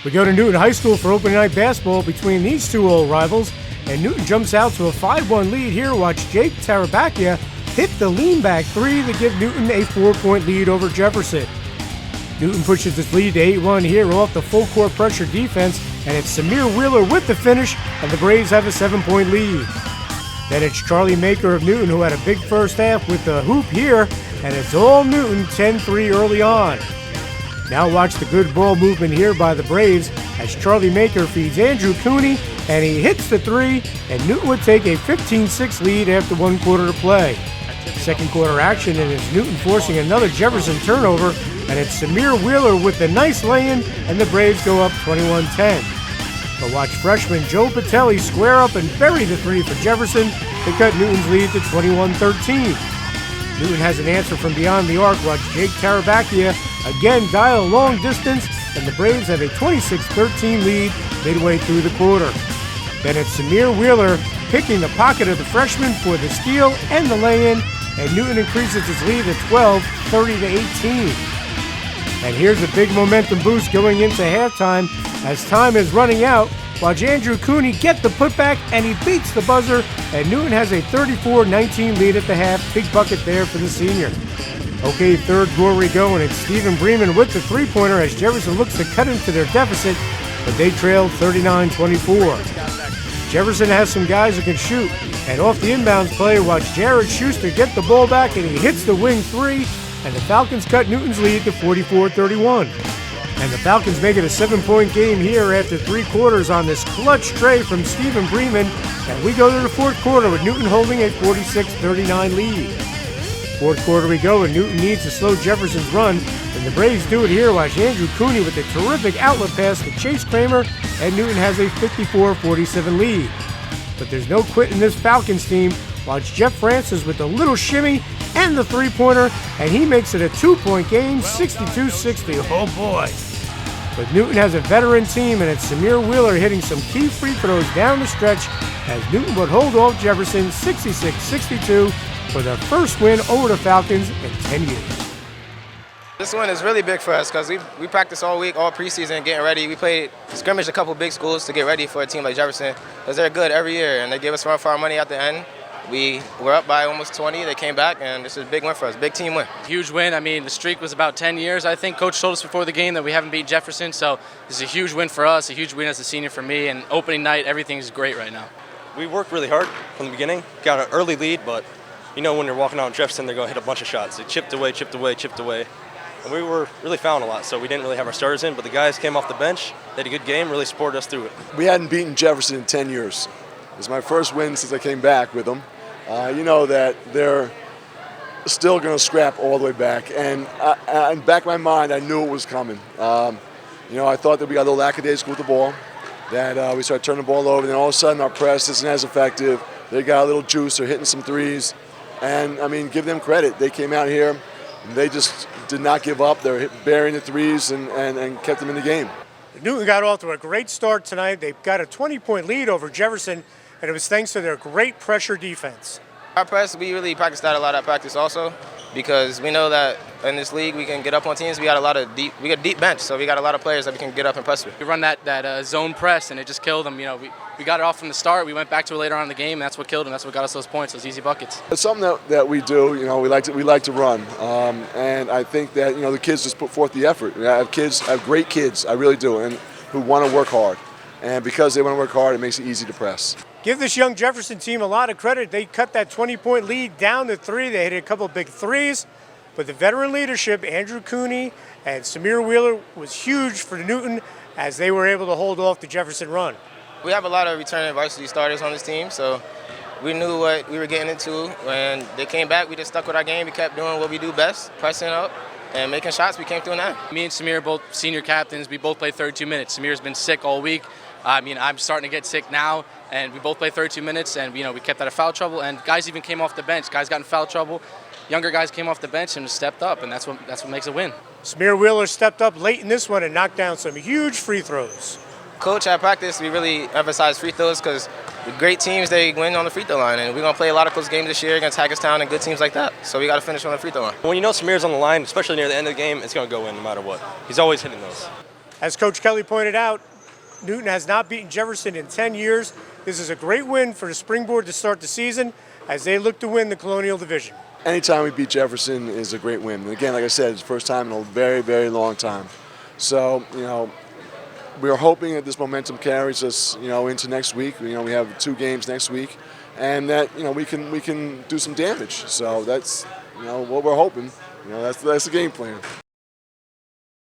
We go to Newton High School for opening night basketball between these two old rivals, and Newton jumps out to a 5-1 lead here. Watch Jake Tarabakia hit the lean-back three to give Newton a 4-point lead over Jefferson. Newton pushes his lead to 8-1 here off the full-court pressure defense, and it's Samir Wheeler with the finish, and the Braves have a 7-point lead. Then it's Charlie Maker of Newton who had a big first half with the hoop here, and it's all Newton 10-3 early on. Now watch the good ball movement here by the Braves as Charlie Maker feeds Andrew Cooney, and he hits the three, and Newton would take a 15-6 lead after 1 quarter to play. Second quarter action, and it's Newton forcing another Jefferson turnover, and it's Samir Wheeler with the nice lay-in, and the Braves go up 21-10. But watch freshman Joe Patelli square up and bury the three for Jefferson to cut Newton's lead to 21-13. Newton has an answer from beyond the arc. Watch Jake Tarabakia again dial long distance, and the Braves have a 26-13 lead midway through the quarter. Then it's Samir Wheeler picking the pocket of the freshman for the steal and the lay-in, and Newton increases his lead to 12, 30-18. And here's a big momentum boost going into halftime as time is running out. Watch Andrew Cooney get the putback, and he beats the buzzer, and Newton has a 34-19 lead at the half. Big bucket there for the senior. Okay, third quarter we go, and it's Stephen Bremen with the three-pointer as Jefferson looks to cut into their deficit, but they trailed 39-24. Jefferson has some guys who can shoot, and off the inbounds play, watch Jared Schuster get the ball back, and he hits the wing three, and the Falcons cut Newton's lead to 44-31. And the Falcons make it a 7-point game here after 3 quarters on this clutch tray from Stephen Bremen, and we go to the fourth quarter with Newton holding a 46-39 lead. Fourth quarter we go, and Newton needs to slow Jefferson's run, and the Braves do it here. Watch Andrew Cooney with a terrific outlet pass to Chase Kramer, and Newton has a 54-47 lead. But there's no quit in this Falcons team. Watch Jeff Francis with the little shimmy and the three-pointer, and he makes it a 2-point game, 62-60. Oh boy. But Newton has a veteran team, and it's Samir Wheeler hitting some key free throws down the stretch as Newton would hold off Jefferson 66-62 for their first win over the Falcons in 10 years. This one is really big for us because we practiced all week, all preseason, getting ready. We played scrimmage a couple big schools to get ready for a team like Jefferson because they're good every year, and they gave us run for our money at the end. We were up by almost 20. They came back, and this is a big win for us, big team win. Huge win. I mean, the streak was about 10 years, I think. Coach told us before the game that we haven't beat Jefferson, so this is a huge win for us, a huge win as a senior for me, and opening night, everything's great right now. We worked really hard from the beginning, got an early lead, but you know when you're walking out in Jefferson, they're going to hit a bunch of shots. They chipped away, and we were really fouling a lot, so we didn't really have our starters in, but the guys came off the bench, they had a good game, really supported us through it. We hadn't beaten Jefferson in 10 years. It was my first win since I came back with them. You know that they're still going to scrap all the way back. And in the back of my mind, I knew it was coming. I thought that we got a little lackadaisical with the ball, that we started turning the ball over, and then all of a sudden our press isn't as effective. They got a little juice, they're hitting some threes. And, I mean, give them credit. They came out here, and they just did not give up. They're burying the threes and kept them in the game. Newton got off to a great start tonight. They got a 20-point lead over Jefferson, and it was thanks to their great pressure defense. Our press, we really practice that a lot at practice also because we know that in this league we can get up on teams. We got a deep bench, so we got a lot of players that we can get up and press with. We run that zone press, and it just killed them. You know, we got it off from the start. We went back to it later on in the game, and that's what killed them. That's what got us those points, those easy buckets. It's something that we do. You know, we like to run, and I think that the kids just put forth the effort. I have great kids, I really do, and who want to work hard. And because they want to work hard, it makes it easy to press. Give this young Jefferson team a lot of credit. They cut that 20-point lead down to 3. They hit a couple of big threes. But the veteran leadership, Andrew Cooney and Samir Wheeler, was huge for Newton as they were able to hold off the Jefferson run. We have a lot of returning varsity starters on this team, so we knew what we were getting into. When they came back, we just stuck with our game. We kept doing what we do best, pressing up and making shots. We came through that. Me and Samir are both senior captains. We both played 32 minutes. Samir's been sick all week. I mean, I'm starting to get sick now, and we both played 32 minutes, and we kept out of foul trouble, and guys even came off the bench. Guys got in foul trouble. Younger guys came off the bench and stepped up, and that's what makes a win. Samir Wheeler stepped up late in this one and knocked down some huge free throws. Coach, at practice, we really emphasize free throws because with great teams, they win on the free throw line, and we're going to play a lot of close games this year against Hagerstown and good teams like that, so we got to finish on the free throw line. When you know Samir's on the line, especially near the end of the game, it's going to go in no matter what. He's always hitting those. As Coach Kelly pointed out, Newton has not beaten Jefferson in 10 years. This is a great win for the Springboard to start the season as they look to win the Colonial Division. Anytime we beat Jefferson is a great win. And again, like I said, it's the first time in a very, very long time. So, we're hoping that this momentum carries us, into next week. We have 2 games next week, and that we can do some damage. So that's what we're hoping. That's the game plan.